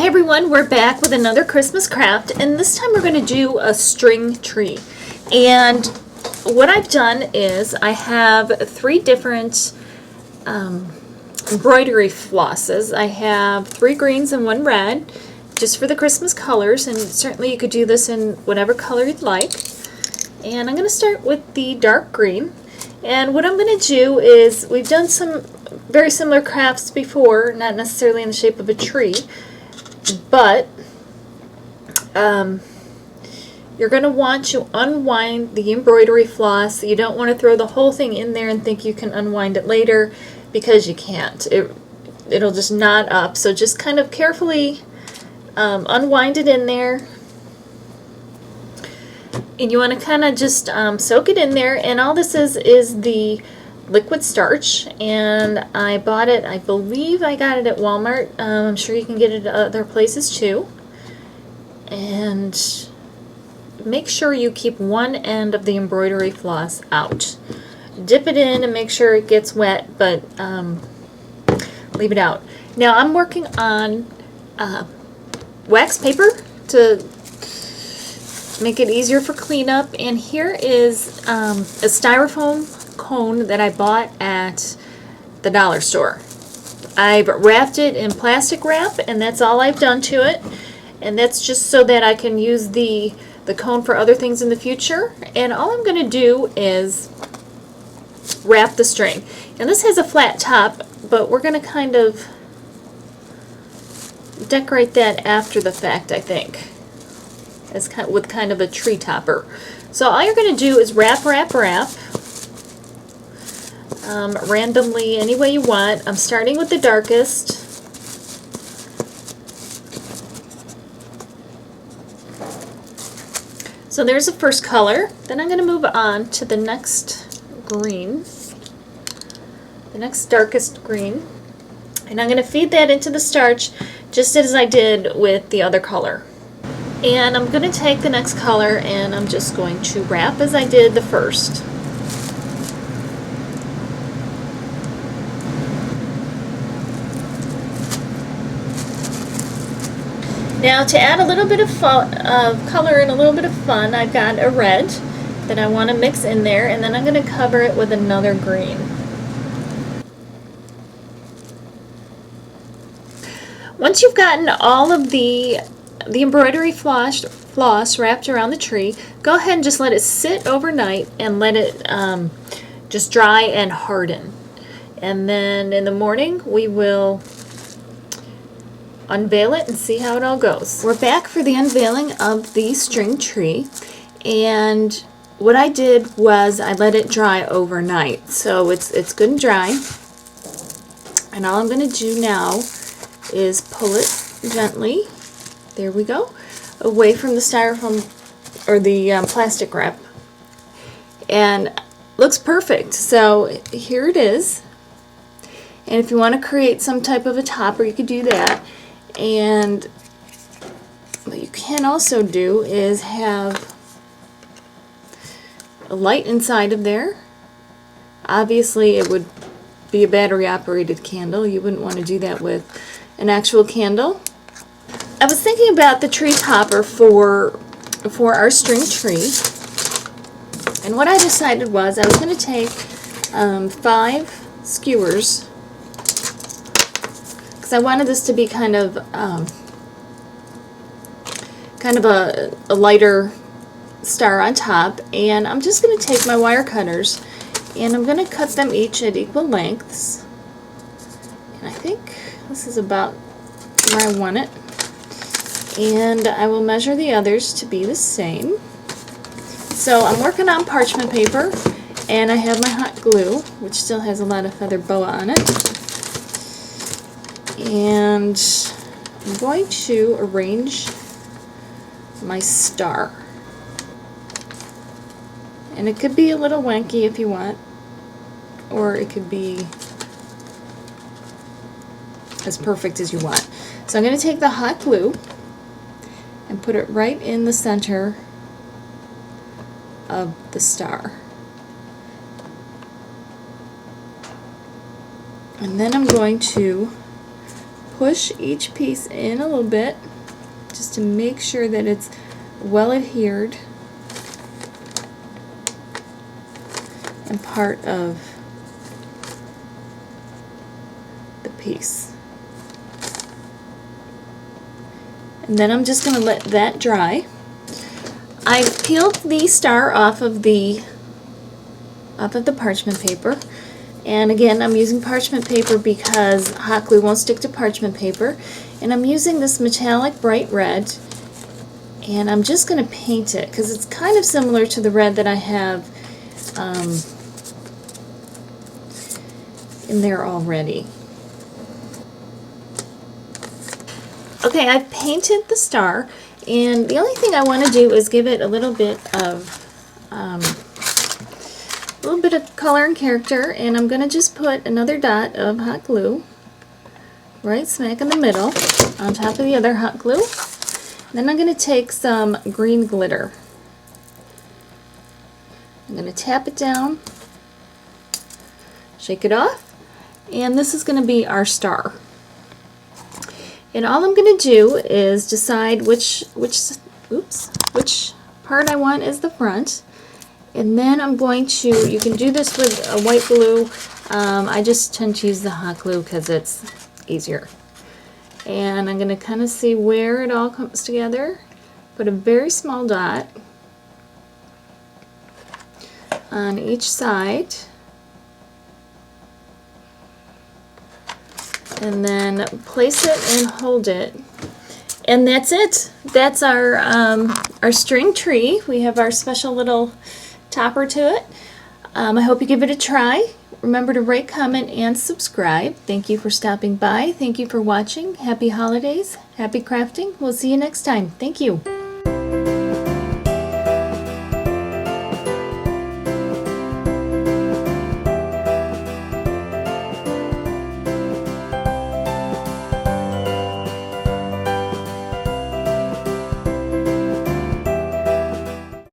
Hey everyone, we're back with another Christmas craft, and this time we're going to do a string tree. And what I've done is I have three different embroidery flosses. I have 3 greens and 1 red, just for the Christmas colors, and certainly you could do this in whatever color you'd like. And I'm going to start with the dark green. And what I'm going to do is, we've done some very similar crafts before, not necessarily in the shape of a tree, but you're going to want to unwind the embroidery floss. You don't want to throw the whole thing in there and think you can unwind it later, because you can't. It'll just knot up. So just kind of carefully unwind it in there. And you want to kind of just soak it in there. And all this is the liquid starch, and I bought it, I believe I got it at Walmart. I'm sure you can get it at other places too. And make sure you keep one end of the embroidery floss out. Dip it in and make sure it gets wet, but leave it out. Now I'm working on wax paper to make it easier for cleanup, and here is a styrofoam cone that I bought at the dollar store. I've wrapped it in plastic wrap, and that's all I've done to it, and that's just so that I can use the cone for other things in the future. And all I'm going to do is wrap the string, and this has a flat top, but we're going to kind of decorate that after the fact, I think, as with kind of a tree topper. So all you're going to do is wrap, randomly any way you want. I'm starting with the darkest. So there's the first color. Then I'm going to move on to the next green, the next darkest green, and I'm going to feed that into the starch just as I did with the other color. And I'm going to take the next color and I'm just going to wrap as I did the first. Now, to add a little bit of color and a little bit of fun, I've got a red that I want to mix in there, and then I'm going to cover it with another green. Once you've gotten all of the embroidery floss wrapped around the tree, go ahead and just let it sit overnight and let it just dry and harden. And then in the morning we will unveil it and see how it all goes. We're back for the unveiling of the string tree, and what I did was I let it dry overnight, so it's good and dry. And all I'm going to do now is pull it gently, there we go, away from the styrofoam or the plastic wrap, and looks perfect. So here it is, and if you want to create some type of a topper, you could do that. And what you can also do is have a light inside of there. Obviously it would be a battery operated candle. You wouldn't want to do that with an actual candle. I was thinking about the tree topper for our string tree, and what I decided was I was going to take 5 skewers, because I wanted this to be kind of a lighter star on top. And I'm just going to take my wire cutters and I'm going to cut them each at equal lengths, and I think this is about where I want it, and I will measure the others to be the same. So I'm working on parchment paper, and I have my hot glue, which still has a lot of feather boa on it. And I'm going to arrange my star. And it could be a little wanky if you want, or it could be as perfect as you want. So I'm going to take the hot glue and put it right in the center of the star. And then I'm going to push each piece in a little bit just to make sure that it's well adhered and part of the piece. And then I'm just going to let that dry. I've peeled the star off of the parchment paper, and again I'm using parchment paper because hot glue won't stick to parchment paper, and I'm using this metallic bright red, and I'm just going to paint it because it's kind of similar to the red that I have in there already. Okay, I've painted the star, and the only thing I want to do is give it a little bit of color and character, and I'm going to just put another dot of hot glue right smack in the middle on top of the other hot glue. Then I'm going to take some green glitter. I'm going to tap it down, shake it off, and this is going to be our star. And all I'm going to do is decide which part I want as the front. And then I'm going to, you can do this with a white glue. I just tend to use the hot glue because it's easier. And I'm going to kind of see where it all comes together. Put a very small dot on each side. And then place it and hold it. And that's it. That's our string tree. We have our special little topper to it. I hope you give it a try. Remember to rate, comment, and subscribe. Thank you for stopping by. Thank you for watching. Happy holidays. Happy crafting. We'll see you next time. Thank you.